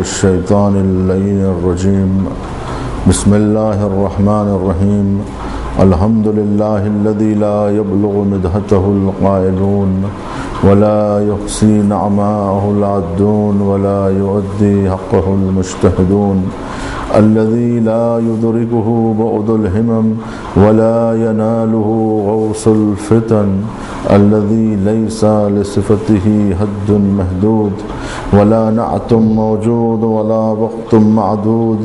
الشيطان اللعين الرجيم بسم الله الرحمن الرحيم الحمد لله الذي لا يبلغ مدحته القائلون ولا يحصي نعماءه العدون ولا يؤدي حقه المجتهدون الذي لا يدركه بعد الهمم ولا يناله غوص الفتن الذي ليس لصفته حد محدود ولا نعت موجود ولا وقت معدود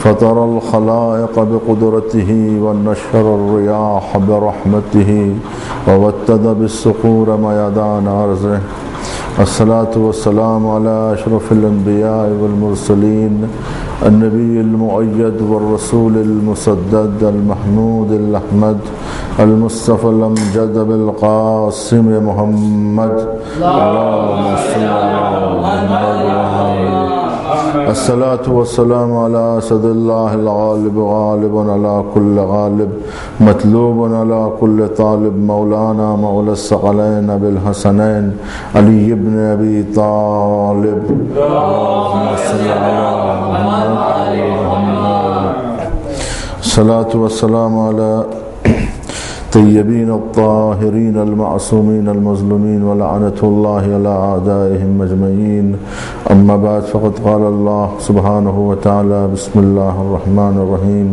فطر الخلائق بقدرته ونشر الرياح برحمته ووتد بالصخور ميدان أرضه الصلاة والسلام على أشرف الأنبياء والمرسلين النبي المؤيد والرسول المسدد المحمود الأحمد المصطفى الأمجد بالقاسم محمد اللهم صل على محمد. الصلاة والسلام على أسد الله الغالب غالب على كل غالب مطلوب على كل طالب مولانا مولى الثقلين بالحسنين علي بن أبي طالب اللهم صل على محمد. الصلاة والسلام على طيبين الطاهرين المعصومين المظلومين ولعنة الله على أعدائهم أجمعين. أما بعد فقد قال الله سبحانه وتعالى بسم الله الرحمن الرحيم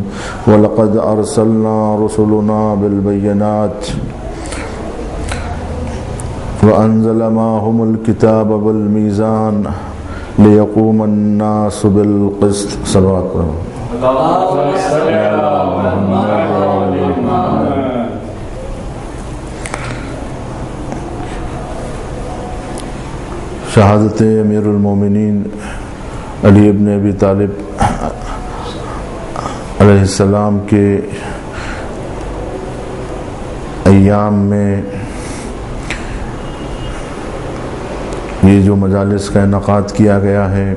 ولقد أرسلنا رسلنا بالبينات وأنزل معهم الكتاب والميزان ليقوم الناس بالقسط. صلوات شہادت امیر المومنین علی ابن ابی طالب علیہ السلام کے ایام میں یہ جو مجالس کا انعقاد کیا گیا ہے،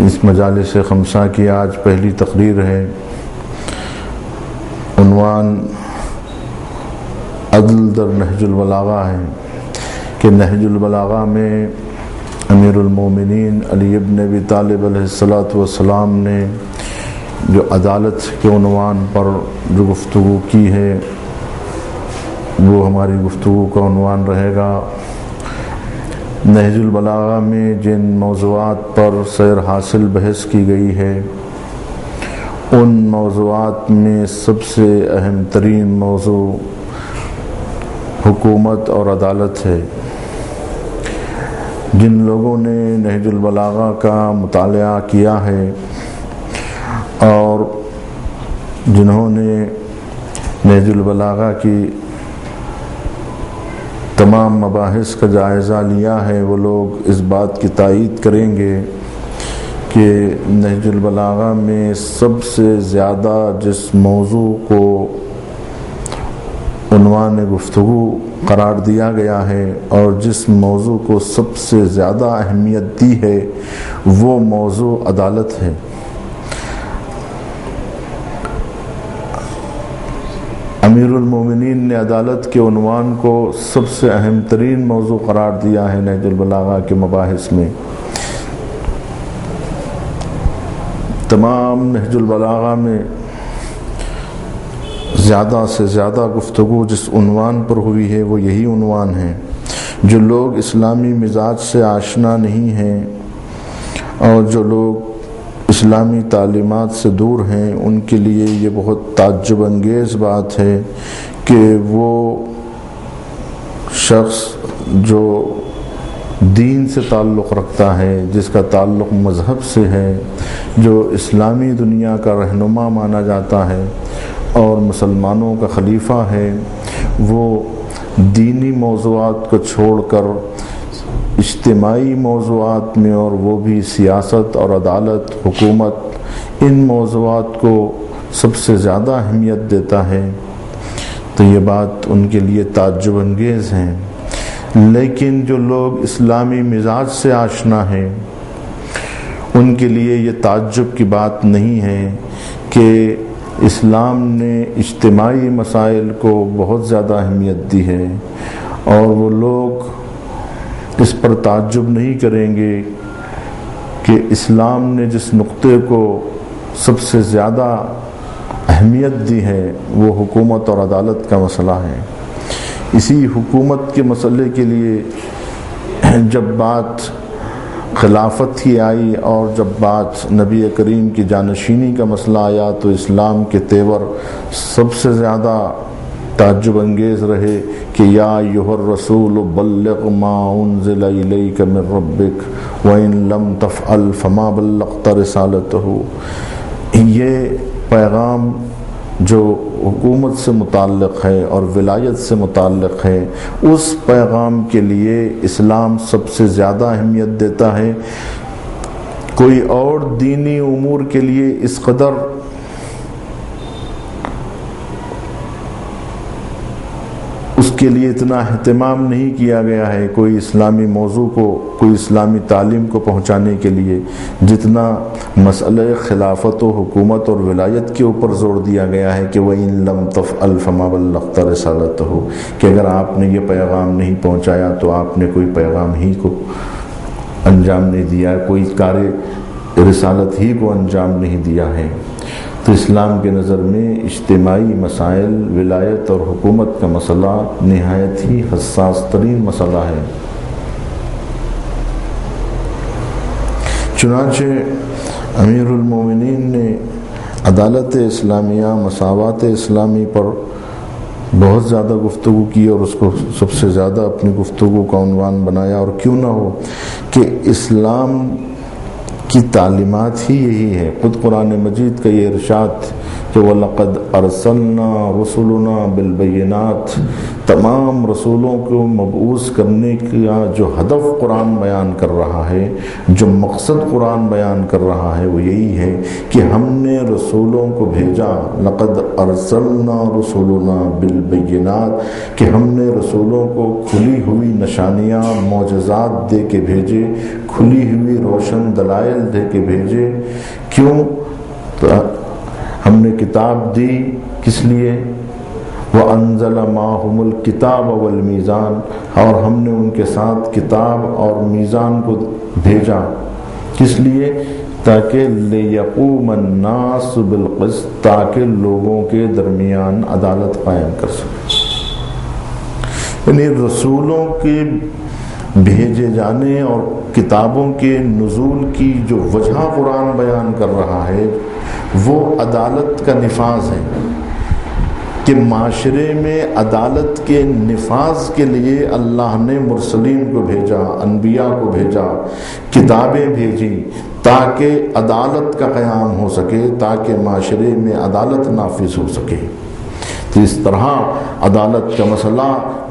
اس مجالس خمسہ کی آج پہلی تقریر ہے. عنوان عدل در نہج البلاغہ ہے کہ نہج البلاغہ میں امیر المومنین علی ابن ابی طالب علیہ السلام نے جو عدالت کے عنوان پر جو گفتگو کی ہے وہ ہماری گفتگو کا عنوان رہے گا. نہج البلاغہ میں جن موضوعات پر سیر حاصل بحث کی گئی ہے ان موضوعات میں سب سے اہم ترین موضوع حکومت اور عدالت ہے. جن لوگوں نے نہج البلاغہ کا مطالعہ کیا ہے اور جنہوں نے نہج البلاغہ کی تمام مباحث کا جائزہ لیا ہے وہ لوگ اس بات کی تائید کریں گے کہ نہج البلاغہ میں سب سے زیادہ جس موضوع کو عنوان گفتگو قرار دیا گیا ہے اور جس موضوع کو سب سے زیادہ اہمیت دی ہے وہ موضوع عدالت ہے. امیر المومنین نے عدالت کے عنوان کو سب سے اہم ترین موضوع قرار دیا ہے نہج البلاغہ کے مباحث میں. تمام نہج البلاغہ میں زیادہ سے زیادہ گفتگو جس عنوان پر ہوئی ہے وہ یہی عنوان ہے. جو لوگ اسلامی مزاج سے آشنا نہیں ہیں اور جو لوگ اسلامی تعلیمات سے دور ہیں ان کے لیے یہ بہت تعجب انگیز بات ہے کہ وہ شخص جو دین سے تعلق رکھتا ہے، جس کا تعلق مذہب سے ہے، جو اسلامی دنیا کا رہنما مانا جاتا ہے اور مسلمانوں کا خلیفہ ہے، وہ دینی موضوعات کو چھوڑ کر اجتماعی موضوعات میں اور وہ بھی سیاست اور عدالت، حکومت، ان موضوعات کو سب سے زیادہ اہمیت دیتا ہے تو یہ بات ان کے لیے تعجب انگیز ہے. لیکن جو لوگ اسلامی مزاج سے آشنا ہیں ان کے لیے یہ تعجب کی بات نہیں ہے کہ اسلام نے اجتماعی مسائل کو بہت زیادہ اہمیت دی ہے اور وہ لوگ اس پر تعجب نہیں کریں گے کہ اسلام نے جس نقطے کو سب سے زیادہ اہمیت دی ہے وہ حکومت اور عدالت کا مسئلہ ہے۔ اسی حکومت کے مسئلے کے لیے جب بات خلافت کی آئی اور جب بات نبی کریم کی جانشینی کا مسئلہ آیا تو اسلام کے تیور سب سے زیادہ تعجب انگیز رہے کہ یا ایھا الرسول بلغ ما انزل الیک من ربک وان لم تفعل فما بلغت رسالتہ۔ یہ پیغام جو حکومت سے متعلق ہے اور ولایت سے متعلق ہے، اس پیغام کے لیے اسلام سب سے زیادہ اہمیت دیتا ہے۔ کوئی اور دینی امور کے لیے اس قدر اس کے لیے اتنا اہتمام نہیں کیا گیا ہے کوئی اسلامی موضوع کو، کوئی اسلامی تعلیم کو پہنچانے کے لیے، جتنا مسئلہ خلافت و حکومت اور ولایت کے اوپر زور دیا گیا ہے کہ وَإِن لَمْ تَفْعَلْ فَمَا بَلَّغْتَ رِسَالَتَهُ، کہ اگر آپ نے یہ پیغام نہیں پہنچایا تو آپ نے کوئی پیغام ہی کو انجام نہیں دیا، کوئی کار رسالت ہی کو انجام نہیں دیا ہے۔ تو اسلام کے نظر میں اجتماعی مسائل، ولایت اور حکومت کا مسئلہ نہایت ہی حساس ترین مسئلہ ہے۔ چنانچہ امیر المومنین نے عدالت اسلامیہ، مساوات اسلامی پر بہت زیادہ گفتگو کی اور اس کو سب سے زیادہ اپنی گفتگو کا عنوان بنایا، اور کیوں نہ ہو کہ اسلام کی تعلیمات ہی یہی ہے۔ خود قرآن مجید کا یہ ارشاد کہ وَلَقَدْ أَرْسَلْنَا رُسُلُنَا بِالْبَيِّنَاتِ، تمام رسولوں کو مبعوث کرنے کا جو ہدف قرآن بیان کر رہا ہے، جو مقصد قرآن بیان کر رہا ہے، وہ یہی ہے کہ ہم نے رسولوں کو بھیجا، لَقَدْ أَرْسَلْنَا رُسُلُنَا بِالْبَيِّنَاتِ، کہ ہم نے رسولوں کو کھلی ہوئی نشانیاں، معجزات دے کے بھیجے، کھلی ہوئی روشن دلائل دے کے بھیجے۔ کیوں؟ ہم نے کتاب دی کس لیے؟ وَأَنزَلَ مَعَهُمُ الْكِتَابَ وَالْمِيزَانَ، اور ہم نے ان کے ساتھ کتاب اور میزان کو بھیجا کس لیے؟ تاکہ لِيَقُومَ النَّاسُ بِالْقِسْطِ، تاکہ لوگوں کے درمیان عدالت قائم کر سکے۔ یعنی رسولوں کے بھیجے جانے اور کتابوں کے نزول کی جو وجہ قرآن بیان کر رہا ہے وہ عدالت کا نفاذ ہے، کہ معاشرے میں عدالت کے نفاذ کے لیے اللہ نے مرسلین کو بھیجا، انبیاء کو بھیجا، کتابیں بھیجی، تاکہ عدالت کا قیام ہو سکے، تاکہ معاشرے میں عدالت نافذ ہو سکے۔ تو اس طرح عدالت کا مسئلہ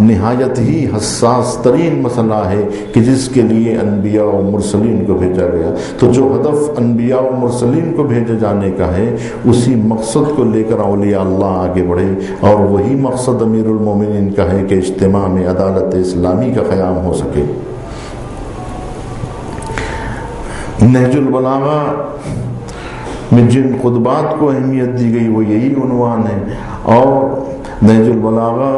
نہایت ہی حساس ترین مسئلہ ہے کہ جس کے لیے انبیاء و مرسلین کو بھیجا گیا۔ تو جو ہدف انبیاء و مرسلین کو بھیجے جانے کا ہے، اسی مقصد کو لے کر اولیاء اللہ آگے بڑھے، اور وہی مقصد امیر المومنین کا ہے کہ اجتماع میں عدالت اسلامی کا قیام ہو سکے۔ نہج البلاغہ میں جن خطبات کو اہمیت دی گئی وہ یہی عنوان ہے، اور نہج البلاغہ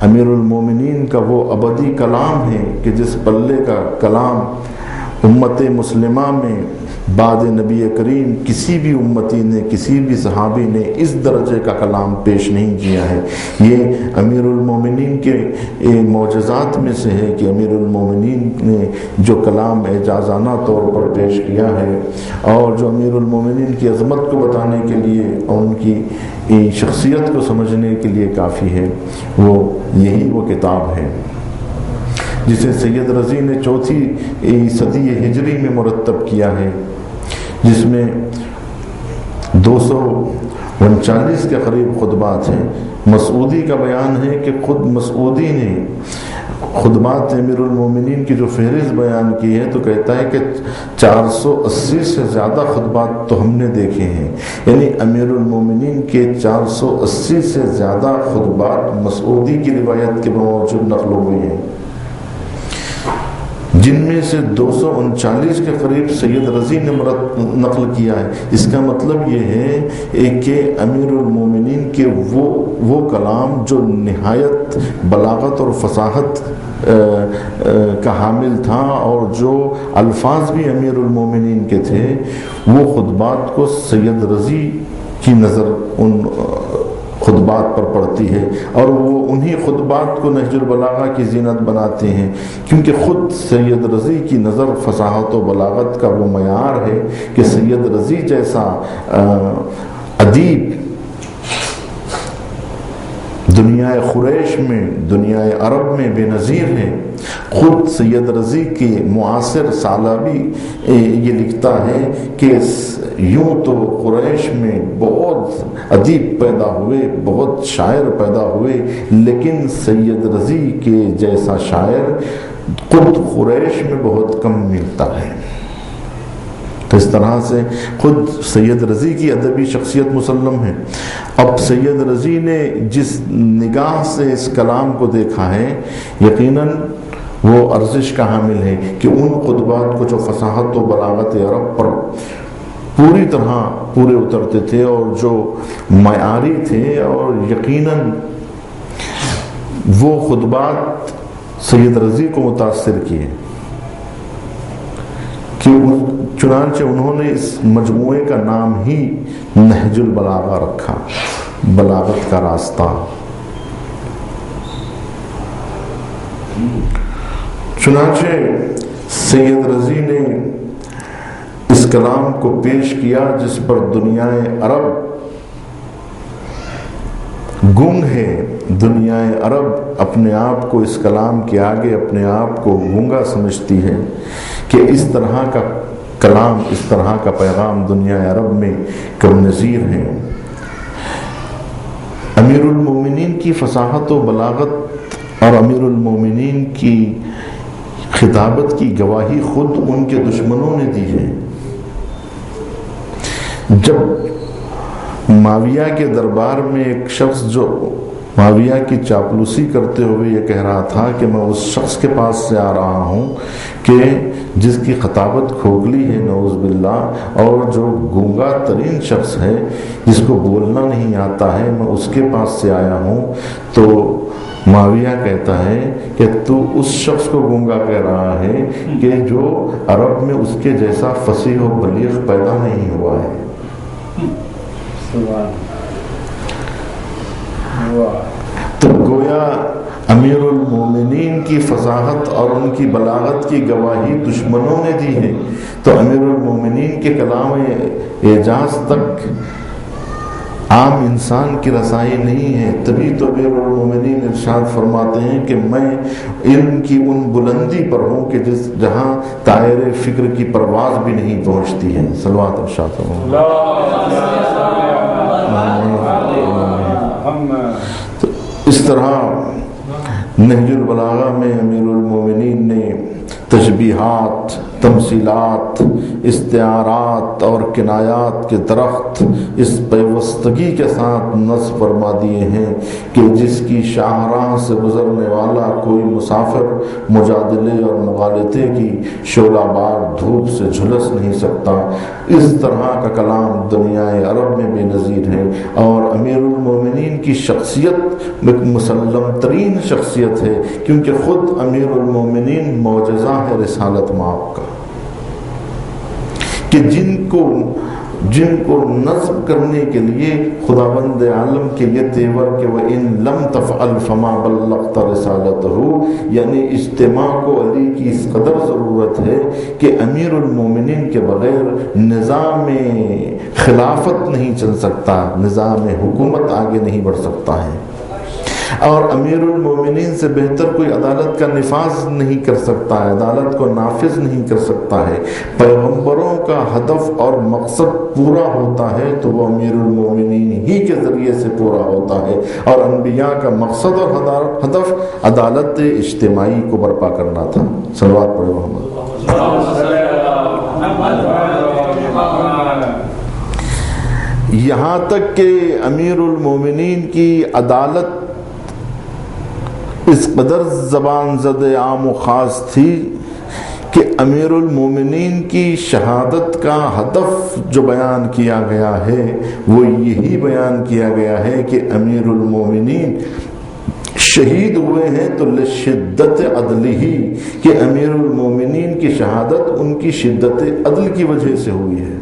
امیر المومنین کا وہ ابدی کلام ہے کہ جس پلے کا کلام امت مسلمہ میں بعد نبی کریم کسی بھی امتی نے، کسی بھی صحابی نے اس درجے کا کلام پیش نہیں کیا ہے۔ یہ امیر المومنین کے معجزات میں سے ہے کہ امیر المومنین نے جو کلام اعجازانہ طور پر پیش کیا ہے، اور جو امیر المومنین کی عظمت کو بتانے کے لیے اور ان کی شخصیت کو سمجھنے کے لیے کافی ہے، وہ یہی وہ کتاب ہے جسے سید رضی نے 4 صدی ہجری میں مرتب کیا ہے، جس میں 239 کے قریب خطبات ہیں۔ مسعودی کا بیان ہے کہ خود مسعودی نے خطبات امیر المومنین کی جو فہرست بیان کی ہے تو کہتا ہے کہ 480 سے زیادہ خطبات تو ہم نے دیکھے ہیں، یعنی امیر المومنین کے 480 سے زیادہ خطبات مسعودی کی روایت کے باوجود نقل ہوئے ہیں، جن میں سے 239 کے قریب سید رضی نے نقل کیا ہے۔ اس کا مطلب یہ ہے کہ امیر المومنین کے وہ کلام جو نہایت بلاغت اور فصاحت کا حامل تھا، اور جو الفاظ بھی امیر المومنین کے تھے، وہ خطبات کو سید رضی کی نظر ان خطبات پر پڑتی ہے، اور وہ انہی خطبات کو نہج البلاغہ کی زینت بناتے ہیں، کیونکہ خود سید رضی کی نظر فصاحت و بلاغت کا وہ معیار ہے کہ سید رضی جیسا ادیب دنیا قریش میں، دنیا عرب میں بے نظیر ہے۔ خود سید رضی کے معاصر سالابی یہ لکھتا ہے کہ یوں تو قریش میں بہت ادیب پیدا ہوئے، بہت شاعر پیدا ہوئے، لیکن سید رضی کے جیسا شاعر خود قریش میں بہت کم ملتا ہے۔ تو اس طرح سے خود سید رضی کی ادبی شخصیت مسلم ہے۔ اب سید رضی نے جس نگاہ سے اس کلام کو دیکھا ہے، یقیناً وہ ارزش کا حامل ہے کہ ان خطبات کو جو فصاحت و بلاغت عرب پر پوری طرح پورے اترتے تھے اور جو معیاری تھے، اور یقیناً وہ خطبات سید رضی کو متاثر کیے، کہ چنانچہ انہوں نے اس مجموعے کا نام ہی نہج البلاغہ رکھا، بلاغت کا راستہ۔ چنانچہ سید رضی نے اس کلام کو پیش کیا جس پر دنیا عرب گنگ ہے۔ دنیا عرب اپنے آپ کو اس کلام کے آگے اپنے آپ کو گنگا سمجھتی ہے کہ اس طرح کا کلام، اس طرح کا پیغام دنیا عرب میں کم نظیر ہے۔ امیر المومنین کی فصاحت و بلاغت اور امیر المومنین کی خطابت کی گواہی خود ان کے دشمنوں نے دی ہے۔ جب معاویہ کے دربار میں ایک شخص جو معاویہ کی چاپلوسی کرتے ہوئے یہ کہہ رہا تھا کہ میں اس شخص کے پاس سے آ رہا ہوں کہ جس کی خطابت کھوکھلی ہے نعوذ باللہ، اور جو گونگا ترین شخص ہے، جس کو بولنا نہیں آتا ہے، میں اس کے پاس سے آیا ہوں، تو معاویہ کہتا ہے کہ تو اس شخص کو گونگا کہہ رہا ہے کہ جو عرب میں اس کے جیسا فصیح و بلیغ پیدا نہیں ہوا ہے۔ تو گویا امیر المومنین کی فصاحت اور ان کی بلاغت کی گواہی دشمنوں نے دی ہے، تو امیر المومنین کے کلام اعجاز تک عام انسان کی رسائی نہیں ہے۔ تبھی تو امیر المومنین ارشاد فرماتے ہیں کہ میں علم کی ان بلندی پر ہوں کہ جہاں طائر فکر کی پرواز بھی نہیں پہنچتی ہے۔ صلوات ارشاد تو اس طرح نہج البلاغہ میں امیر المومنین نے تشبیہات، تمثیلات، استعارات اور کنایات کے درخت اس پیوستگی کے ساتھ نصب فرما دیے ہیں کہ جس کی شاہراہ سے گزرنے والا کوئی مسافر مجادلے اور مغالطے کی شعلہ بار دھوپ سے جھلس نہیں سکتا۔ اس طرح کا کلام دنیا عرب میں بے نظیر ہے، اور امیر المومنین کی شخصیت مسلم ترین شخصیت ہے، کیونکہ خود امیر المومنین معجزہ ہے رسالت مآب کا، کہ جن کو نصب کرنے کے لیے خداوند عالم کے یہ تیور کہ وَإِن لَمْ تَفْعَلْ فَمَا بَلَّغْتَ رِسَالَتَهُ، یعنی اجتماع کو علی کی اس قدر ضرورت ہے کہ امیر المومنین کے بغیر نظام خلافت نہیں چل سکتا، نظام حکومت آگے نہیں بڑھ سکتا ہے، اور امیر المومنین سے بہتر کوئی عدالت کا نفاذ نہیں کر سکتا ہے، عدالت کو نافذ نہیں کر سکتا ہے۔ پیغمبروں کا ہدف اور مقصد پورا ہوتا ہے تو وہ امیر المومنین ہی کے ذریعے سے پورا ہوتا ہے، اور انبیاء کا مقصد اور ہدف عدالت اجتماعی کو برپا کرنا تھا۔ صلوات پڑھے محمد۔ یہاں تک کہ امیر المومنین کی عدالت اس قدر زبان زد عام و خاص تھی کہ امیر المومنین کی شہادت کا ہدف جو بیان کیا گیا ہے وہ یہی بیان کیا گیا ہے کہ امیر المومنین شہید ہوئے ہیں تو لشدت عدلہ، کہ امیر المومنین کی شہادت ان کی شدت عدل کی وجہ سے ہوئی ہے۔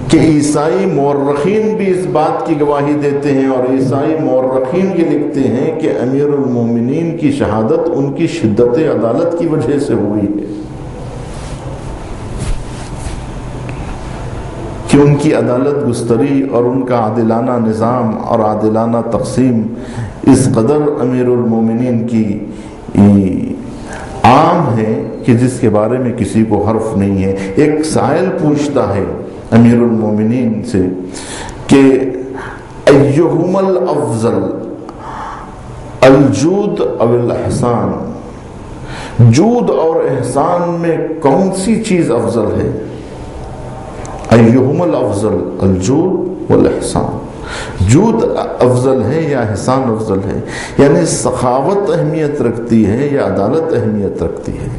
کہ عیسائی مورخین بھی اس بات کی گواہی دیتے ہیں، اور عیسائی مورخین یہ لکھتے ہیں کہ امیر المومنین کی شہادت ان کی شدت عدالت کی وجہ سے ہوئی ہے، کہ ان کی عدالت گستری اور ان کا عادلانہ نظام اور عادلانہ تقسیم اس قدر امیر المومنین کی عام ہے کہ جس کے بارے میں کسی کو حرف نہیں ہے۔ ایک سائل پوچھتا ہے امیر المومنین سے کہ ایہم الافضل الجود او الاحسان، جود اور احسان میں کون سی چیز افضل ہے؟ ایہم الافضل الجود والاحسان، جود افضل ہے یا احسان افضل ہے؟ یعنی سخاوت اہمیت رکھتی ہے یا عدالت اہمیت رکھتی ہے؟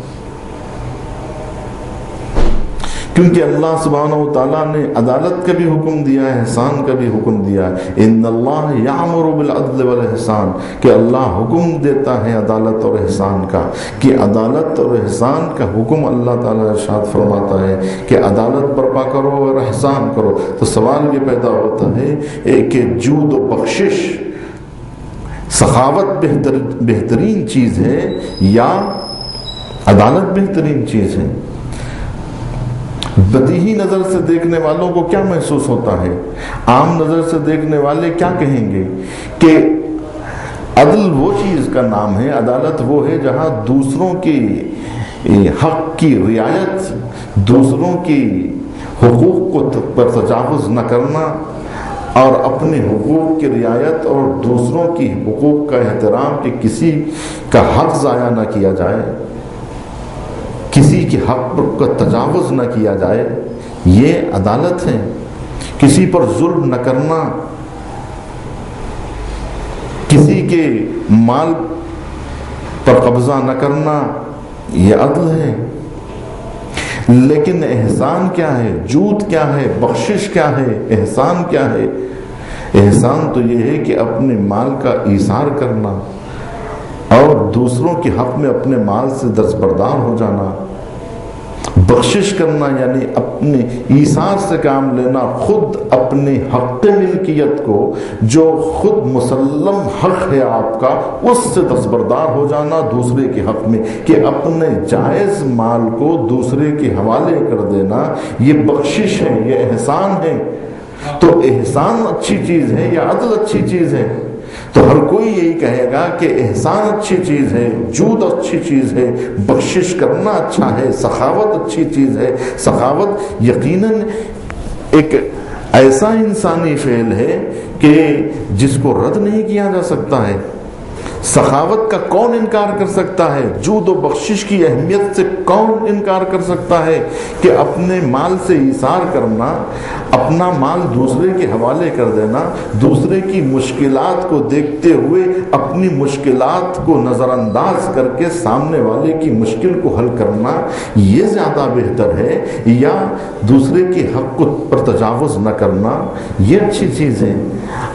کیونکہ اللہ سبحانہ و تعالیٰ نے عدالت کا بھی حکم دیا ہے، احسان کا بھی حکم دیا ہے۔ ان اللہ یامر بالعدل والاحسان، کہ اللہ حکم دیتا ہے عدالت اور احسان کا، کہ عدالت اور احسان کا حکم اللہ تعالیٰ ارشاد فرماتا ہے کہ عدالت برپا کرو اور احسان کرو۔ تو سوال یہ پیدا ہوتا ہے کہ جود و بخشش، سخاوت بہترین چیز ہے یا عدالت بہترین چیز ہے؟ بدیہی نظر سے دیکھنے والوں کو کیا محسوس ہوتا ہے؟ عام نظر سے دیکھنے والے کیا کہیں گے کہ عدل وہ چیز کا نام ہے، عدالت وہ ہے جہاں دوسروں کی حق کی رعایت، دوسروں کی حقوق کو پر تجاوز نہ کرنا، اور اپنے حقوق کی رعایت اور دوسروں کی حقوق کا احترام، کہ کسی کا حق ضائع نہ کیا جائے، کسی کے حق پر تجاوز نہ کیا جائے، یہ عدالت ہے۔ کسی پر ظلم نہ کرنا، کسی کے مال پر قبضہ نہ کرنا، یہ عدل ہے۔ لیکن احسان کیا ہے؟ جود کیا ہے؟ بخشش کیا ہے؟ احسان کیا ہے؟ احسان تو یہ ہے کہ اپنے مال کا ایثار کرنا اور دوسروں کے حق میں اپنے مال سے دستبردار ہو جانا۔ بخشش کرنا یعنی اپنے ایثار سے کام لینا، خود اپنے حق ملکیت کو جو خود مسلم حق ہے آپ کا، اس سے دستبردار ہو جانا دوسرے کے حق میں، کہ اپنے جائز مال کو دوسرے کے حوالے کر دینا، یہ بخشش ہے، یہ احسان ہے۔ تو احسان اچھی چیز ہے یا عدل اچھی چیز ہے؟ تو ہر کوئی یہی کہے گا کہ احسان اچھی چیز ہے، جود اچھی چیز ہے، بخشش کرنا اچھا ہے، سخاوت اچھی چیز ہے۔ سخاوت یقیناً ایک ایسا انسانی فعل ہے کہ جس کو رد نہیں کیا جا سکتا ہے۔ سخاوت کا کون انکار کر سکتا ہے؟ جود و بخشش کی اہمیت سے کون انکار کر سکتا ہے کہ اپنے مال سے ایثار کرنا، اپنا مال دوسرے کے حوالے کر دینا، دوسرے کی مشکلات کو دیکھتے ہوئے اپنی مشکلات کو نظر انداز کر کے سامنے والے کی مشکل کو حل کرنا، یہ زیادہ بہتر ہے، یا دوسرے کے حق کو پر تجاوز نہ کرنا؟ یہ اچھی چیز ہے۔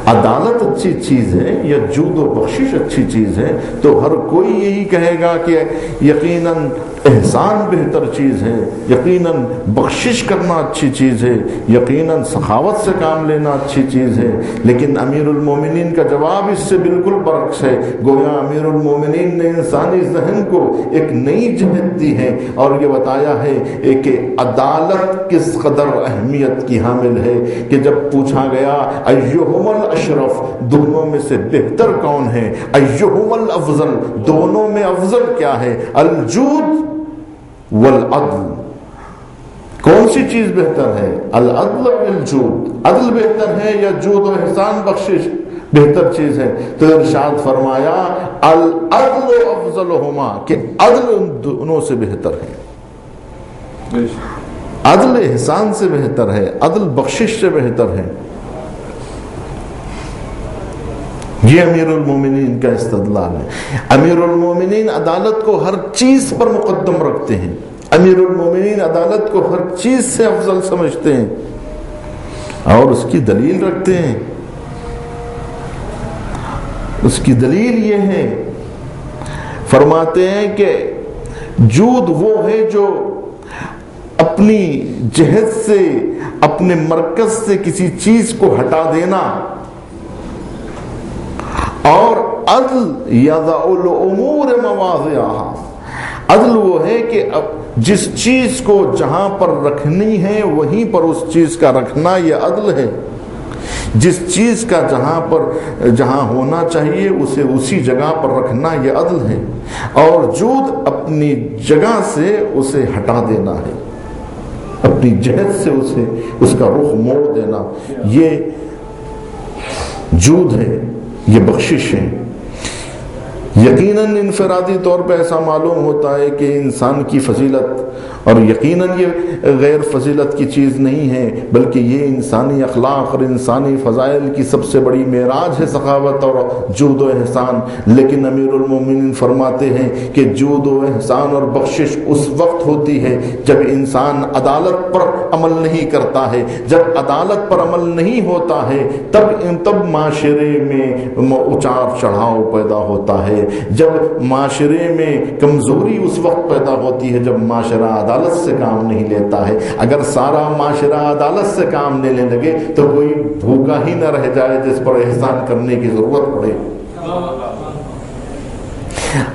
عدالت اچھی چیز ہے یا جود و بخشش اچھی چیز ہے؟ تو ہر کوئی یہی کہے گا کہ یقیناً احسان بہتر چیز ہے، یقیناً بخشش کرنا اچھی چیز ہے، یقیناً سخاوت سے کام لینا اچھی چیز ہے۔ لیکن امیر المومنین کا جواب اس سے بالکل برعکس ہے۔ گویا امیر المومنین نے انسانی ذہن کو ایک نئی جہت دی ہے اور یہ بتایا ہے کہ عدالت کس قدر اہمیت کی حامل ہے، کہ جب پوچھا گیا ایہم الاشرف، دونوں میں سے بہتر کون ہے؟ ایہم الافضل، دونوں میں افضل کیا ہے؟ الجود والعدل، کون سی چیز بہتر ہے؟ العدل والجود، عدل بہتر ہے یا جود و احسان بخشش بہتر چیز ہے؟ تو ارشاد فرمایا العدل افضلہما، کہ عدل ان دونوں سے بہتر ہے، عدل احسان سے بہتر ہے، عدل بخشش سے بہتر ہے۔ یہ امیر المومنین کا استدلال ہے۔ امیر المومنین عدالت کو ہر چیز پر مقدم رکھتے ہیں، امیر المومنین عدالت کو ہر چیز سے افضل سمجھتے ہیں اور اس کی دلیل رکھتے ہیں۔ اس کی دلیل یہ ہے، فرماتے ہیں کہ جود وہ ہے جو اپنی جہت سے، اپنے مرکز سے کسی چیز کو ہٹا دینا، اور عدل یضع الامور مواضعها، عدل وہ ہے کہ جس چیز کو جہاں پر رکھنی ہے وہیں پر اس چیز کا رکھنا، یہ عدل ہے۔ جس چیز کا جہاں ہونا چاہیے اسے اسی جگہ پر رکھنا، یہ عدل ہے۔ اور جود اپنی جگہ سے اسے ہٹا دینا ہے، اپنی جہت سے اس کا رخ موڑ دینا، یہ جود ہے، یہ بخشش ہے۔ یقیناً انفرادی طور پہ ایسا معلوم ہوتا ہے کہ انسان کی فضیلت، اور یقیناً یہ غیر فضیلت کی چیز نہیں ہے، بلکہ یہ انسانی اخلاق اور انسانی فضائل کی سب سے بڑی معراج ہے، سخاوت اور جود و احسان۔ لیکن امیر المومنین فرماتے ہیں کہ جود و احسان اور بخشش اس وقت ہوتی ہے جب انسان عدالت پر عمل نہیں کرتا ہے۔ جب عدالت پر عمل نہیں ہوتا ہے تب معاشرے میں اچار چڑھاؤ پیدا ہوتا ہے، جب معاشرے میں کمزوری اس وقت پیدا ہوتی ہے جب معاشرہ عدالت سے کام نہیں لیتا ہے۔ اگر سارا معاشرہ عدالت سے کام لینے لگے تو کوئی بھوکا ہی نہ رہ جائے جس پر احسان کرنے کی ضرورت پڑے۔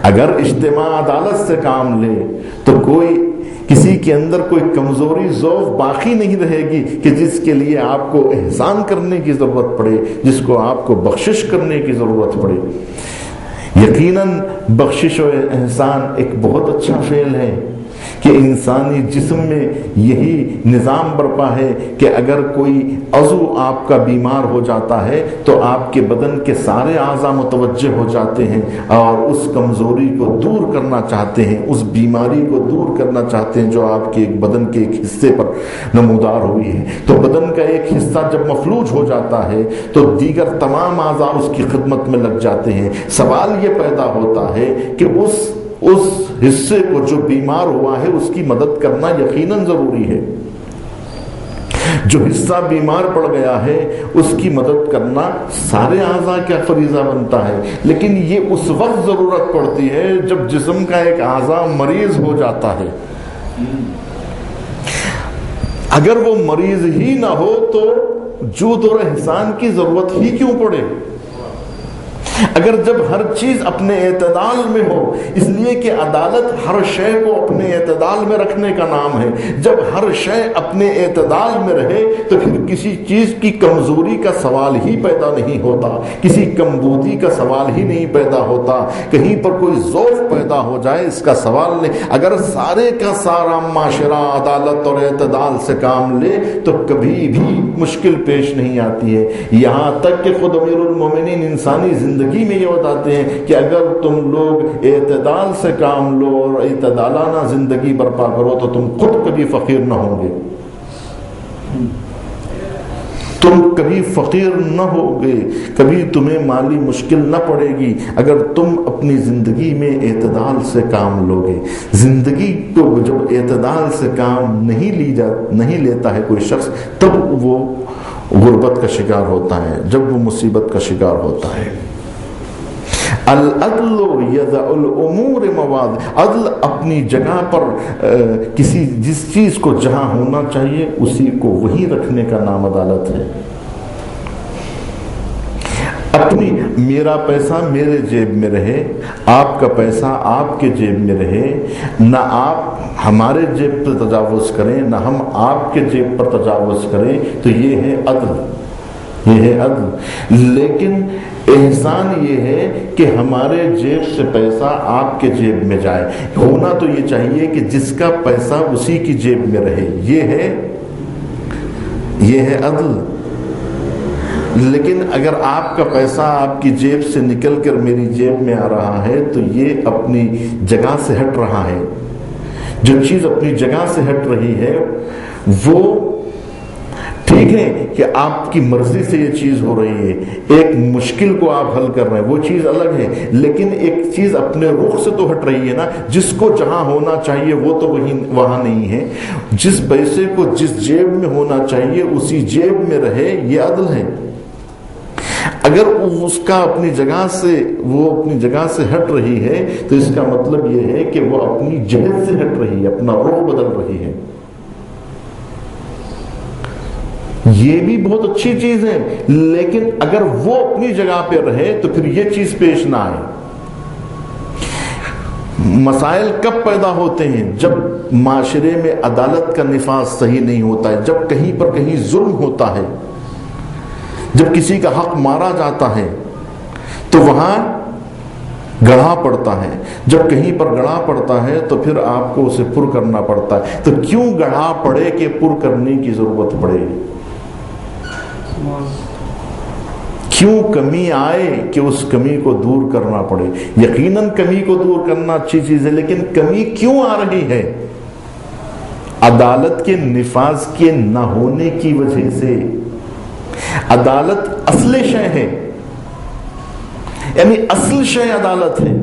اگر اجتماع عدالت سے کام لے تو کسی کے اندر کوئی کمزوری ذوق باقی نہیں رہے گی کہ جس کے لیے آپ کو احسان کرنے کی ضرورت پڑے، جس کو آپ کو بخشش کرنے کی ضرورت پڑے۔ یقیناً بخشش و احسان ایک بہت اچھا فعل ہے کہ انسانی جسم میں یہی نظام برپا ہے کہ اگر کوئی عضو آپ کا بیمار ہو جاتا ہے تو آپ کے بدن کے سارے اعضاء متوجہ ہو جاتے ہیں اور اس کمزوری کو دور کرنا چاہتے ہیں، اس بیماری کو دور کرنا چاہتے ہیں جو آپ کے بدن کے ایک حصے پر نمودار ہوئی ہے۔ تو بدن کا ایک حصہ جب مفلوج ہو جاتا ہے تو دیگر تمام اعضاء اس کی خدمت میں لگ جاتے ہیں۔ سوال یہ پیدا ہوتا ہے کہ اس حصے کو جو بیمار ہوا ہے اس کی مدد کرنا یقیناً ضروری ہے۔ جو حصہ بیمار پڑ گیا ہے اس کی مدد کرنا سارے اعضاء کا فریضہ بنتا ہے، لیکن یہ اس وقت ضرورت پڑتی ہے جب جسم کا ایک اعضاء مریض ہو جاتا ہے۔ اگر وہ مریض ہی نہ ہو تو جود اور احسان کی ضرورت ہی کیوں پڑے؟ اگر جب ہر چیز اپنے اعتدال میں ہو، اس لیے کہ عدالت ہر شے کو اپنے اعتدال میں رکھنے کا نام ہے۔ جب ہر شے اپنے اعتدال میں رہے تو پھر کسی چیز کی کمزوری کا سوال ہی پیدا نہیں ہوتا، کسی کمبودی کا سوال ہی نہیں پیدا ہوتا، کہیں پر کوئی ضعف پیدا ہو جائے اس کا سوال نہیں۔ اگر سارے کا سارا معاشرہ عدالت اور اعتدال سے کام لے تو کبھی بھی مشکل پیش نہیں آتی ہے۔ یہاں تک کہ خود امیر المومنین انسانی زندگی میں یہ بتاتے ہیں کہ اگر تم لوگ اعتدال سے کام لو اور اعتدالانہ زندگی برپا کرو تو تم خود کبھی فقیر نہ ہوں گے، تم کبھی فقیر نہ ہوگے، کبھی تمہیں مالی مشکل نہ پڑے گی اگر تم اپنی زندگی میں اعتدال سے کام لوگے۔ زندگی کو جب اعتدال سے کام نہیں لیتا ہے کوئی شخص تب وہ غربت کا شکار ہوتا ہے، جب وہ مصیبت کا شکار ہوتا ہے۔ العدل یضع الامور مواضع، عدل اپنی جگہ پر جس چیز کو جہاں ہونا چاہیے اسی کو وہی رکھنے کا نام عدالت ہے۔ میرا پیسہ میرے جیب میں رہے، آپ کا پیسہ آپ کے جیب میں رہے، نہ آپ ہمارے جیب پر تجاوز کریں نہ ہم آپ کے جیب پر تجاوز کریں، تو یہ ہے عدل، یہ ہے عدل۔ لیکن احسان یہ ہے کہ ہمارے جیب سے پیسہ آپ کے جیب میں جائے۔ ہونا تو یہ چاہیے کہ جس کا پیسہ اسی کی جیب میں رہے، یہ ہے عدل۔ لیکن اگر آپ کا پیسہ آپ کی جیب سے نکل کر میری جیب میں آ رہا ہے تو یہ اپنی جگہ سے ہٹ رہا ہے۔ جو چیز اپنی جگہ سے ہٹ رہی ہے وہ ٹھیک ٹھیک ہے کہ آپ کی مرضی سے یہ چیز ہو رہی ہے، ایک مشکل کو آپ حل کر رہے ہیں، وہ چیز الگ ہے، لیکن ایک چیز اپنے رخ سے تو ہٹ رہی ہے نا، جس کو جہاں ہونا چاہیے وہ تو وہاں نہیں ہے، جس پیسے کو جس جیب میں ہونا چاہیے اسی جیب میں رہے، یہ عدل ہے۔ اگر اس کا اپنی جگہ سے ہٹ رہی ہے تو اس کا مطلب یہ ہے کہ وہ اپنی جہت سے ہٹ رہی ہے، اپنا رخ بدل رہی ہے۔ یہ بھی بہت اچھی چیز ہے، لیکن اگر وہ اپنی جگہ پہ رہے تو پھر یہ چیز پیش نہ آئے۔ مسائل کب پیدا ہوتے ہیں؟ جب معاشرے میں عدالت کا نفاذ صحیح نہیں ہوتا ہے، جب کہیں پر کہیں ظلم ہوتا ہے، جب کسی کا حق مارا جاتا ہے تو وہاں گڑھا پڑتا ہے، جب کہیں پر گڑھا پڑتا ہے تو پھر آپ کو اسے پر کرنا پڑتا ہے۔ تو کیوں گڑھا پڑے کہ پر کرنے کی ضرورت پڑے؟ کیوں کمی آئے کہ اس کمی کو دور کرنا پڑے؟ یقیناً کمی کو دور کرنا اچھی چیز ہے، لیکن کمی کیوں آ رہی ہے؟ عدالت کے نفاذ کے نہ ہونے کی وجہ سے۔ عدالت اصل شے ہے، یعنی اصل شے عدالت ہے۔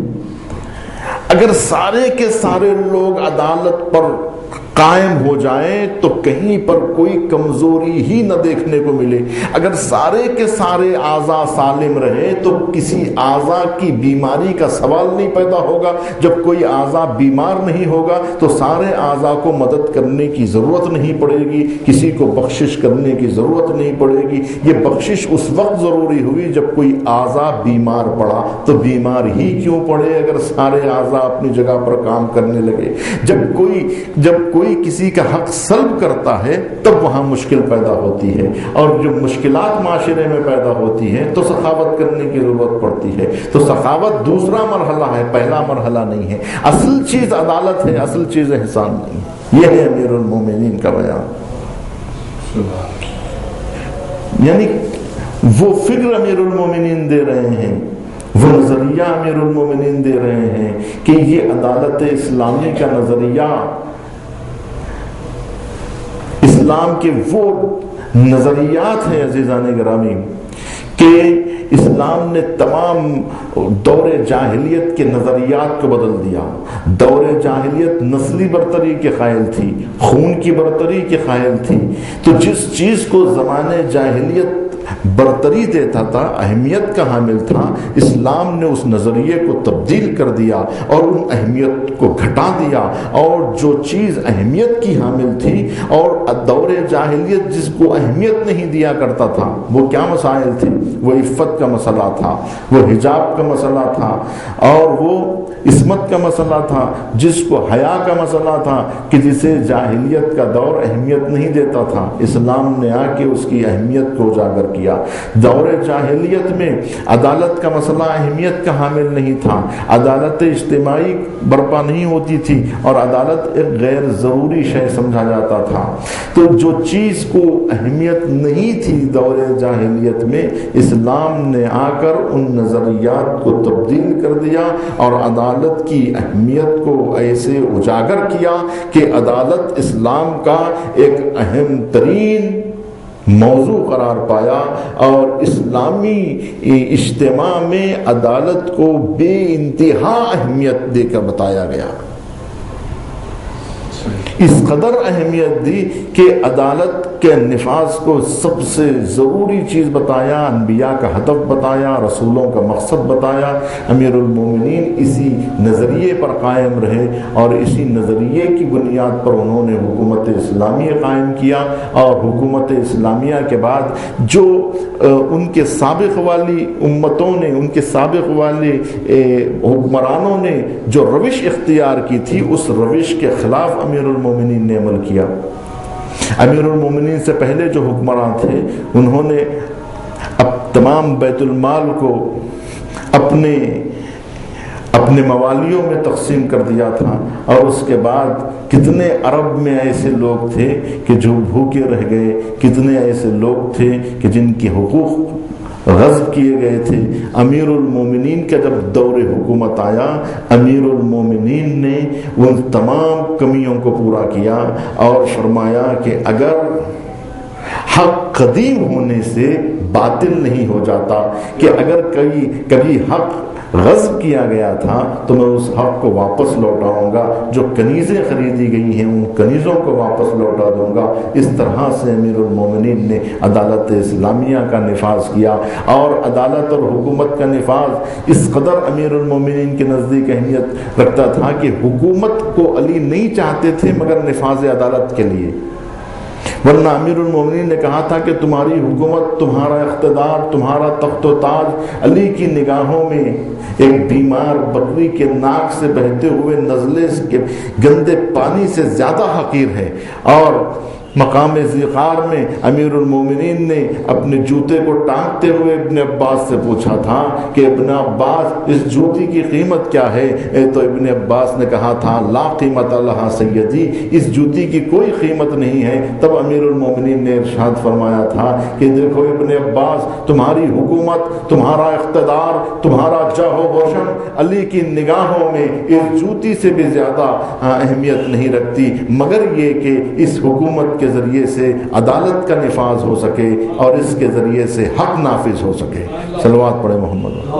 اگر سارے کے سارے لوگ عدالت پر قائم ہو جائیں تو کہیں پر کوئی کمزوری ہی نہ دیکھنے کو ملے۔ اگر سارے کے سارے اعضاء سالم رہے تو کسی اعضاء کی بیماری کا سوال نہیں پیدا ہوگا۔ جب کوئی اعضاء بیمار نہیں ہوگا تو سارے اعضاء کو مدد کرنے کی ضرورت نہیں پڑے گی، کسی کو بخشش کرنے کی ضرورت نہیں پڑے گی۔ یہ بخشش اس وقت ضروری ہوئی جب کوئی اعضاء بیمار پڑا، تو بیمار ہی کیوں پڑے اگر سارے اعضاء اپنی جگہ پر کام کرنے لگے؟ جب کوئی کسی کا حق سلب کرتا ہے تب وہاں مشکل پیدا ہوتی ہے، اور جو مشکلات معاشرے میں پیدا ہوتی ہے تو سخاوت کرنے کی ضرورت پڑتی ہے۔ تو سخاوت دوسرا مرحلہ ہے، پہلا مرحلہ نہیں ہے۔ اصل چیز عدالت ہے، اصل چیز احسان نہیں۔ یہ ہے امیر المومنین کا بیان، یعنی وہ فکر امیر المومنین دے رہے ہیں، وہ نظریہ امیر المومنین دے رہے ہیں کہ یہ عدالت اسلامی کا نظریہ، اسلام کے وہ نظریات ہیں عزیزان گرامی کہ اسلام نے تمام دور جاہلیت کے نظریات کو بدل دیا۔ دور جاہلیت نسلی برتری کے قائل تھی، خون کی برتری کے قائل تھی، تو جس چیز کو زمانے جاہلیت برتری دیتا تھا، اہمیت کا حامل تھا، اسلام نے اس نظریے کو تبدیل کر دیا اور ان اہمیت کو گھٹا دیا، اور جو چیز اہمیت کی حامل تھی اور دور جاہلیت جس کو اہمیت نہیں دیا کرتا تھا، وہ کیا مسائل تھے؟ وہ عفت کا مسئلہ تھا، وہ حجاب کا مسئلہ تھا، اور وہ عصمت کا مسئلہ تھا، جس کو حیا کا مسئلہ تھا کہ جسے جاہلیت کا دور اہمیت نہیں دیتا تھا، اسلام نے آ کے اس کی اہمیت کو اجاگر کیا۔ دور جاہلیت میں عدالت کا مسئلہ اہمیت کا حامل نہیں تھا، عدالت اجتماعی برپا نہیں ہوتی تھی اور عدالت ایک غیر ضروری شے سمجھا جاتا تھا۔ تو جو چیز کو اہمیت نہیں تھی دور جاہلیت میں، اسلام نے آ کر ان نظریات کو تبدیل کر دیا اور عدالت کی اہمیت کو ایسے اجاگر کیا کہ عدالت اسلام کا ایک اہم ترین موضوع قرار پایا، اور اسلامی اجتماع میں عدالت کو بے انتہا اہمیت دے کر بتایا گیا۔ اس قدر اہمیت دی کہ عدالت کے نفاذ کو سب سے ضروری چیز بتایا، انبیاء کا ہدف بتایا، رسولوں کا مقصد بتایا۔ امیر المومنین اسی نظریے پر قائم رہے اور اسی نظریے کی بنیاد پر انہوں نے حکومت اسلامیہ قائم کیا، اور حکومت اسلامیہ کے بعد جو ان کے سابق والی امتوں نے، ان کے سابق والے حکمرانوں نے جو روش اختیار کی تھی، اس روش کے خلاف امیر المومنین نے عمل کیا۔ امیر المومنین سے پہلے جو حکمران تھے انہوں نے اب تمام بیت المال کو اپنے موالیوں میں تقسیم کر دیا تھا، اور اس کے بعد کتنے عرب میں ایسے لوگ تھے کہ جو بھوکے رہ گئے، کتنے ایسے لوگ تھے کہ جن کے حقوق غصب کیے گئے تھے۔ امیر المومنین کا جب دور حکومت آیا، امیر المومنین نے ان تمام کمیوں کو پورا کیا اور فرمایا کہ اگر حق قدیم ہونے سے باطل نہیں ہو جاتا کہ اگر کبھی حق غصب کیا گیا تھا تو میں اس حق کو واپس لوٹاؤں گا، جو کنیزیں خریدی گئی ہیں ان کنیزوں کو واپس لوٹا دوں گا۔ اس طرح سے امیر المومنین نے عدالت اسلامیہ کا نفاذ کیا، اور عدالت اور حکومت کا نفاذ اس قدر امیر المومنین کے نزدیک اہمیت رکھتا تھا کہ حکومت کو علی نہیں چاہتے تھے مگر نفاذ عدالت کے لیے، ورنہ امیر المومنین نے کہا تھا کہ تمہاری حکومت، تمہارا اقتدار، تمہارا تخت و تاج علی کی نگاہوں میں ایک بیمار بکری کے ناک سے بہتے ہوئے نزلے کے گندے پانی سے زیادہ حقیر ہے۔ اور مقام ذیقار میں امیر المومنین نے اپنے جوتے کو ٹانکتے ہوئے ابن عباس سے پوچھا تھا کہ ابن عباس اس جوتی کی قیمت کیا ہے؟ تو ابن عباس نے کہا تھا لا قیمت لہا سیدی، اس جوتی کی کوئی قیمت نہیں ہے۔ تب امیر المومنین نے ارشاد فرمایا تھا کہ دیکھو ابن عباس، تمہاری حکومت، تمہارا اقتدار، تمہارا جاہ و روشن علی کی نگاہوں میں اس جوتی سے بھی زیادہ اہمیت نہیں رکھتی، مگر یہ کہ اس حکومت کے ذریعے سے عدالت کا نفاذ ہو سکے اور اس کے ذریعے سے حق نافذ ہو سکے۔ صلوات پڑھے محمد۔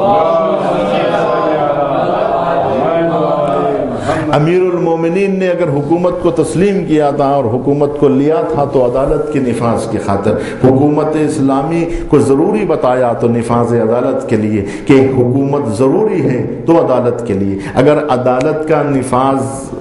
امیر المومنین نے اگر حکومت کو تسلیم کیا تھا اور حکومت کو لیا تھا تو عدالت کے نفاذ کی خاطر، حکومت اسلامی کو ضروری بتایا تو نفاذ عدالت کے لیے کہ حکومت ضروری ہے تو عدالت کے لیے۔ اگر عدالت کا نفاذ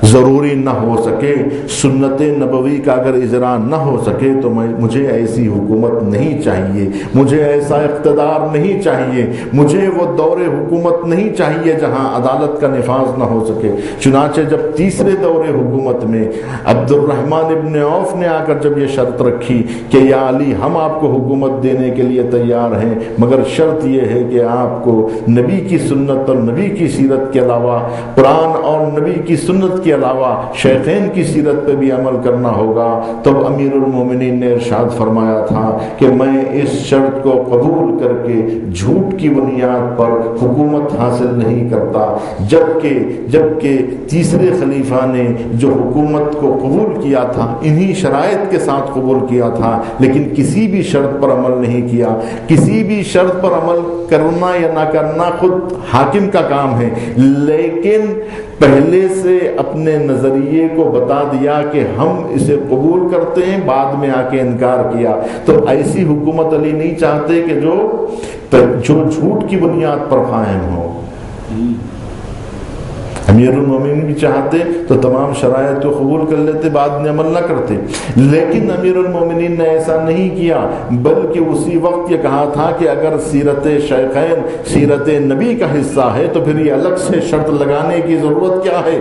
ضروری نہ ہو سکے، سنت نبوی کا اگر اجرا نہ ہو سکے تو مجھے ایسی حکومت نہیں چاہیے، مجھے ایسا اقتدار نہیں چاہیے، مجھے وہ دور حکومت نہیں چاہیے جہاں عدالت کا نفاذ نہ ہو سکے۔ چنانچہ جب تیسرے دور حکومت میں عبد الرحمن ابن عوف نے آ کر جب یہ شرط رکھی کہ یا علی ہم آپ کو حکومت دینے کے لیے تیار ہیں، مگر شرط یہ ہے کہ آپ کو نبی کی سنت اور نبی کی سیرت کے علاوہ، قرآن اور نبی کی سنت کے علاوہ شیخین کی سیرت پہ بھی عمل کرنا ہوگا، تب امیر المومنین نے ارشاد فرمایا تھا کہ میں اس شرط کو قبول کر کے جھوٹ کی بنیاد پر حکومت حاصل نہیں کرتا، جبکہ تیسرے خلیفہ نے جو حکومت کو قبول کیا تھا انہی شرائط کے ساتھ قبول کیا تھا، لیکن کسی بھی شرط پر عمل نہیں کیا۔ کسی بھی شرط پر عمل کرنا یا نہ کرنا خود حاکم کا کام ہے، لیکن پہلے سے اپنے نظریے کو بتا دیا کہ ہم اسے قبول کرتے ہیں، بعد میں آ کے انکار کیا، تو ایسی حکومت علی نہیں چاہتے کہ جو جھوٹ کی بنیاد پر قائم ہو۔ امیر المومنین بھی چاہتے تو تمام شرائط کو قبول کر لیتے، بعد میں عمل نہ کرتے، لیکن امیر المومنین نے ایسا نہیں کیا، بلکہ اسی وقت یہ کہا تھا کہ اگر سیرت شیخین سیرت نبی کا حصہ ہے تو پھر یہ الگ سے شرط لگانے کی ضرورت کیا ہے؟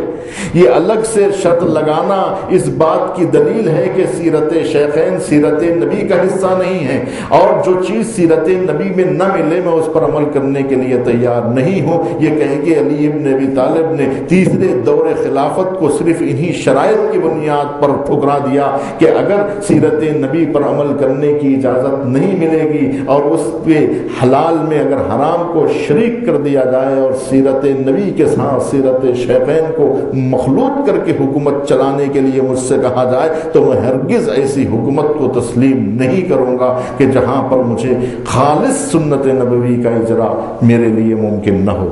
یہ الگ سے شرط لگانا اس بات کی دلیل ہے کہ سیرت شیخین سیرت نبی کا حصہ نہیں ہے، اور جو چیز سیرت نبی میں نہ ملے میں اس پر عمل کرنے کے لیے تیار نہیں ہوں۔ یہ کہہ کے علی ابن ابی طالب نے تیسرے دور خلافت کو صرف انہی شرائط کی بنیاد پر ٹھکرا دیا کہ اگر سیرت نبی پر عمل کرنے کی اجازت نہیں ملے گی اور اس پہ حلال میں اگر حرام کو شریک کر دیا جائے اور سیرت نبی کے ساتھ سیرت شیخین کو مخلوط کر کے حکومت چلانے کے لیے مجھ سے کہا جائے تو میں ہرگز ایسی حکومت کو تسلیم نہیں کروں گا کہ جہاں پر مجھے خالص سنت نبوی کا اجرا میرے لیے ممکن نہ ہو۔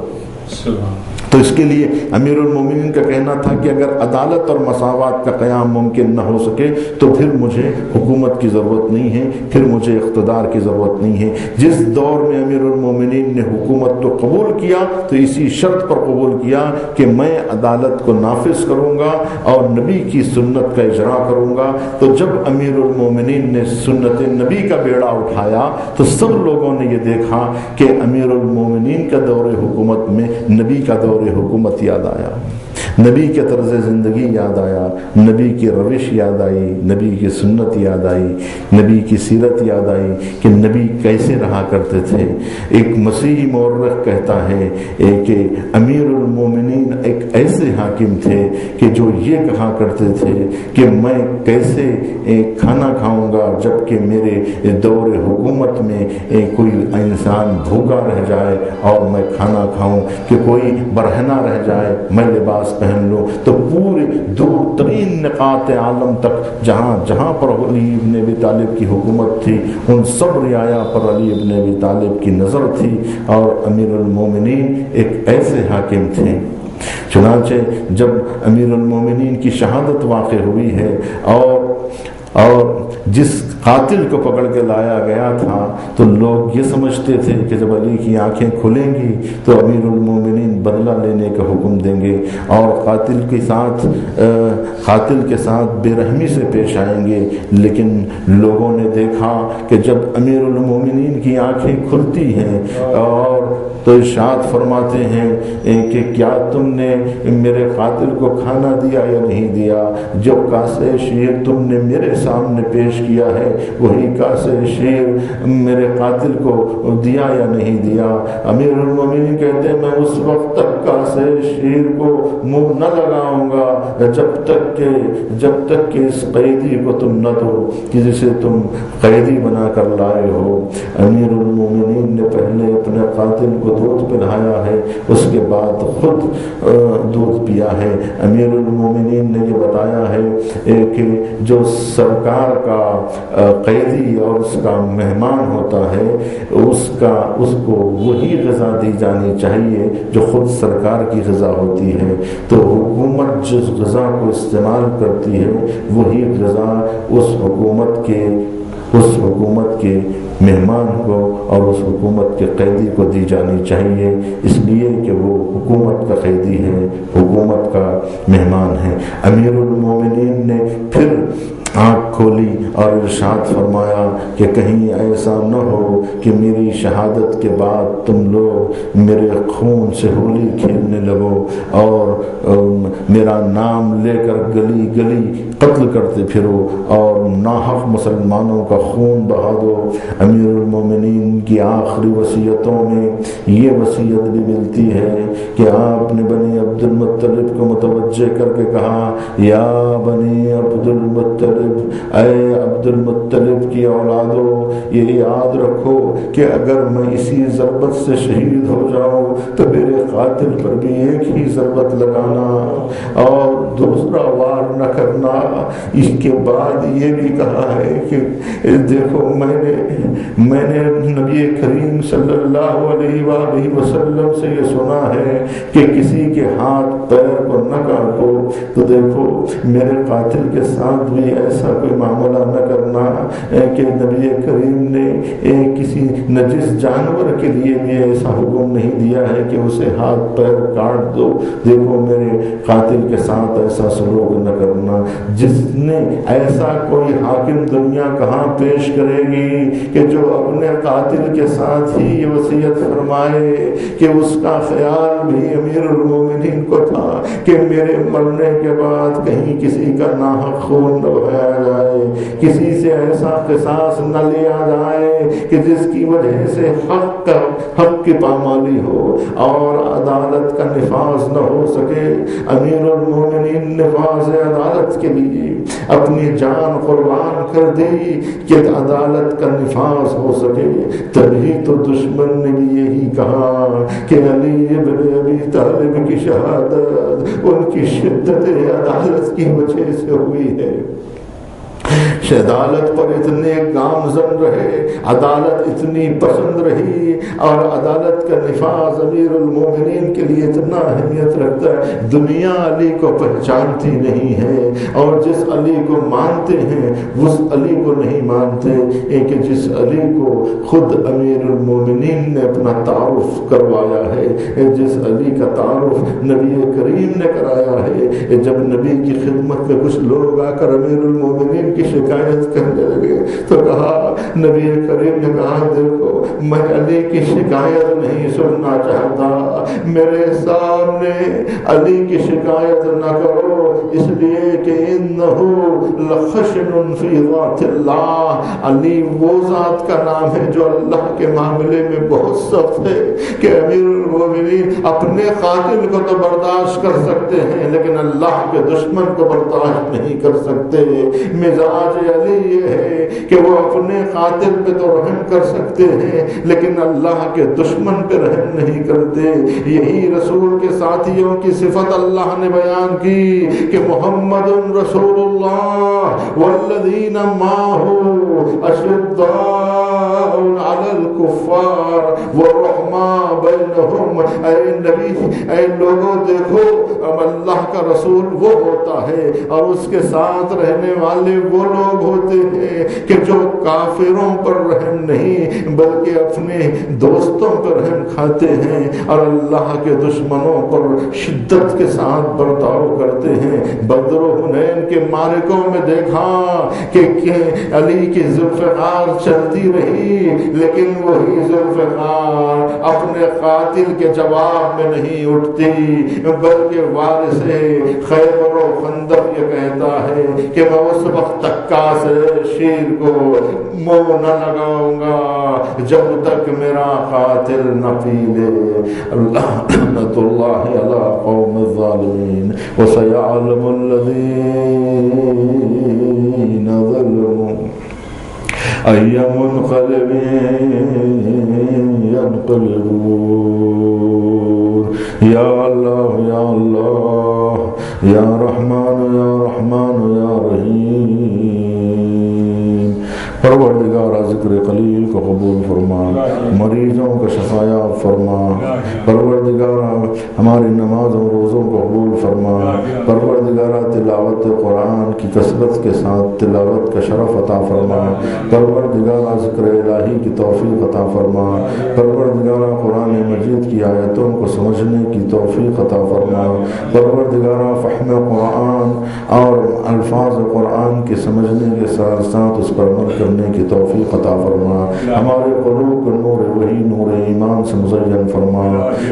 تو اس کے لیے امیر المومنین کا کہنا تھا کہ اگر عدالت اور مساوات کا قیام ممکن نہ ہو سکے تو پھر مجھے حکومت کی ضرورت نہیں ہے، پھر مجھے اقتدار کی ضرورت نہیں ہے۔ جس دور میں امیر المومنین نے حکومت کو قبول کیا تو اسی شرط پر قبول کیا کہ میں عدالت کو نافذ کروں گا اور نبی کی سنت کا اجرا کروں گا۔ تو جب امیر المومنین نے سنت نبی کا بیڑا اٹھایا تو سب لوگوں نے یہ دیکھا کہ امیر المومنین کا دور حکومت میں نبی کا دور حکومت یاد آیا، نبی کے طرز زندگی یاد آیا، نبی کی روش یاد آئی، نبی کی سنت یاد آئی، نبی کی سیرت یاد آئی کہ نبی کیسے رہا کرتے تھے۔ ایک مسیحی مورخ کہتا ہے کہ امیر المومنین ایک ایسے حاکم تھے کہ جو یہ کہا کرتے تھے کہ میں کیسے کھانا کھاؤں گا جبکہ میرے دور حکومت میں کوئی انسان بھوکا رہ جائے اور میں کھانا کھاؤں، کہ کوئی برہنہ رہ جائے میں لباس پہن لو، تو پورے دور ترین نقاط عالم تک جہاں جہاں پر علی ابن ابی طالب کی حکومت تھی ان سب رعایا پر علی ابن ابی طالب کی نظر تھی، اور امیر المومنین ایک ایسے حاکم تھے۔ چنانچہ جب امیر المومنین کی شہادت واقع ہوئی ہے اور جس قاتل کو پکڑ کے لایا گیا تھا تو لوگ یہ سمجھتے تھے کہ جب علی کی آنکھیں کھلیں گی تو امیر المومنین بدلہ لینے کا حکم دیں گے اور قاتل کے ساتھ بے رحمی سے پیش آئیں گے، لیکن لوگوں نے دیکھا کہ جب امیر المومنین کی آنکھیں کھلتی ہیں اور تو ارشاد فرماتے ہیں کہ کیا تم نے میرے قاتل کو کھانا دیا یا نہیں دیا؟ جو کاسے شیر تم نے میرے سامنے پیش کیا ہے وہی کاسے شیر میرے قاتل کو دیا یا نہیں دیا؟ امیر المومنین کہتے ہیں میں اس وقت تک کاسے شیر کو منہ نہ لگاؤں گا جب تک کہ اس قیدی کو تم نہ دو کہ جسے تم قیدی بنا کر لائے ہو۔ امیر المومنین نے پہلے اپنے قاتل کو دودھ پلایا ہے، اس کے بعد خود دودھ پیا ہے۔ امیر المومنین نے یہ بتایا ہے کہ جو سرکار کا قیدی اور اس کا مہمان ہوتا ہے اس کو وہی غذا دی جانی چاہیے جو خود سرکار کی غذا ہوتی ہے، تو حکومت جس غذا کو استعمال کرتی ہے وہی غذا اس حکومت کے مہمان کو اور اس حکومت کے قیدی کو دی جانی چاہیے، اس لیے کہ وہ حکومت کا قیدی ہے، حکومت کا مہمان ہے۔ امیر المومنین نے پھر آنکھ کھولی اور ارشاد فرمایا کہ کہیں ایسا نہ ہو کہ میری شہادت کے بعد تم لوگ میرے خون سے ہولی کھیلنے لگو اور میرا نام لے کر گلی گلی قتل کرتے پھرو اور ناحق مسلمانوں کا خون بہا دو۔ امیر المومنین کی آخری وصیتوں میں یہ وصیت بھی ملتی ہے کہ آپ نے بنی عبد المطلب کو متوجہ کر کے کہا یا بنی عبد المطلب، اے عبد المطلب کی اولادو، یہ یاد رکھو کہ اگر میں اسی ضربت سے شہید ہو جاؤں تو میرے قاتل پر بھی ایک ہی ضربت لگانا اور دوسرا وار نہ کرنا۔ اس کے بعد یہ بھی کہا ہے کہ دیکھو میں نے نبی کریم صلی اللہ علیہ وآلہ وسلم سے یہ سنا ہے کہ کسی کے ہاتھ پیر کو نہ کاٹو، تو دیکھو میرے قاتل کے ساتھ بھی ایسا کوئی معاملہ نہ کرنا کہ نبی کریم نے کسی نجس جانور کے لیے بھی ایسا حکم نہیں دیا ہے کہ اسے ہاتھ پیر کاٹ دو، دیکھو میرے قاتل کے ساتھ ایسا سلوک نہ کرنا۔ جس نے ایسا کوئی حاکم دنیا کہاں پیش کرے گی کہ جو اپنے قاتل کے ساتھ ہی یہ وصیت فرمائے کہ اس کا خیال بھی امیر المومنین کو تھا کہ میرے مرنے کے بعد کہیں کسی کا ناحق خون نہ بہایا جائے، کسی سے ایسا قصاص نہ لیا جائے کہ جس کی وجہ سے حق کی پامالی ہو اور عدالت کا نفاذ نہ ہو سکے۔ امیر المومنین نفاذ عدالت کے لیے اپنی جان قربان کر دی کہ عدالت کا نفاذ ہو سکے، تبھی تو دشمن نے بھی یہی کہا کہ علی ابن ابی طالب کی شہادت ان کی شدت عدالت کی وجہ سے ہوئی ہے۔ عدالت پر اتنے گامزن رہے، عدالت اتنی پسند رہی اور عدالت کا نفاذ امیر المومنین کے لیے اتنا اہمیت رکھتا ہے، دنیا علی کو پہچانتی نہیں ہے اور جس علی کو مانتے ہیں اس علی کو نہیں مانتے، کہ جس علی کو خود امیر المومنین نے اپنا تعارف کروایا ہے، جس علی کا تعارف نبی کریم نے کرایا ہے۔ جب نبی کی خدمت میں کچھ لوگ آ کر امیر المومنین کی شکایت کرنے لگے تو کہا، نبی کریم نے کہا دیکھو میں علی کی شکایت نہیں سننا چاہتا، میرے سامنے علی کی شکایت نہ کرو، اس لیے کہ انہو لخشن فی ذات اللہ، علی وہ ذات کا نام ہے جو اللہ کے معاملے میں بہت سخت ہے کہ امیر المومنین اپنے قاتل کو تو برداشت کر سکتے ہیں لیکن اللہ کے دشمن کو برداشت نہیں کر سکتے۔ مزاج علی یہ ہے کہ وہ اپنے قاتل پہ تو رحم کر سکتے ہیں لیکن اللہ کے دشمن پہ رحم نہیں کرتے۔ یہی رسول کے ساتھیوں کی صفت اللہ نے بیان کی کہ محمد رسول اللہ والذین معہ اشداء علی الکفار والرحماء بینہم۔ اے نبی، اے لوگوں دیکھو، اب اللہ کا رسول وہ ہوتا ہے اور اس کے ساتھ رہنے والے وہ لوگ ہوتے ہیں کہ جو کافروں پر رحم نہیں بلکہ اپنے دوستوں پر رحم کھاتے ہیں اور اللہ کے دشمنوں پر شدت کے ساتھ برتاؤ کرتے ہیں۔ بدر و حنین کے معرکوں میں دیکھا کہ علی کی ذوالفقار چلتی رہی لیکن وہی ذوالفقار اپنے قاتل کے جواب میں نہیں اٹھتی بلکہ وارث خیبر و خندق یہ کہتا ہے کہ میں اس وقت تک کا سے شیر کو منہ نہ لگاؤں گا جب تک میرا قاتل نہ پی لے۔ لعنت اللہ علی قوم الظالمین وسیعلم الذین ظلموا ای منقلب ینقلبون۔ یا اللہ یا اللہ یا رحمان یا رحمان یا رحیم۔ پروردگارہ ذکر قلیل کو قبول فرما، مریضوں کا شفایاب فرما، پروردگارہ ہماری نمازوں روزوں کو قبول فرما، پروردگارہ تلاوت قرآن کی کثرت کے ساتھ تلاوت کا شرف عطا فرما، پروردگارہ ذکر الہی کی توفیق عطا فرما، پروردگارہ قرآن مجید کی آیتوں کو سمجھنے کی توفیق عطا فرما، پروردگارہ فہم قرآن اور الفاظ قرآن کے سمجھنے کے ساتھ ساتھ اس پر عمل کرنے کی توفیق عطا فرما، ہمارے قلوب کو نور وحی نور ایمان سے مزین فرما،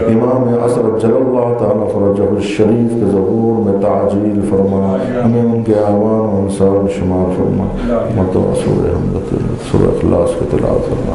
امام عصر جل اللہ تعالی فرجہ الشریف کے ظہور میں تعجیل فرما، ہمیں ان کے اعوان و انصار شمار فرما، متو سورہ حمد سورہ اخلاص کے تلاوت فرما۔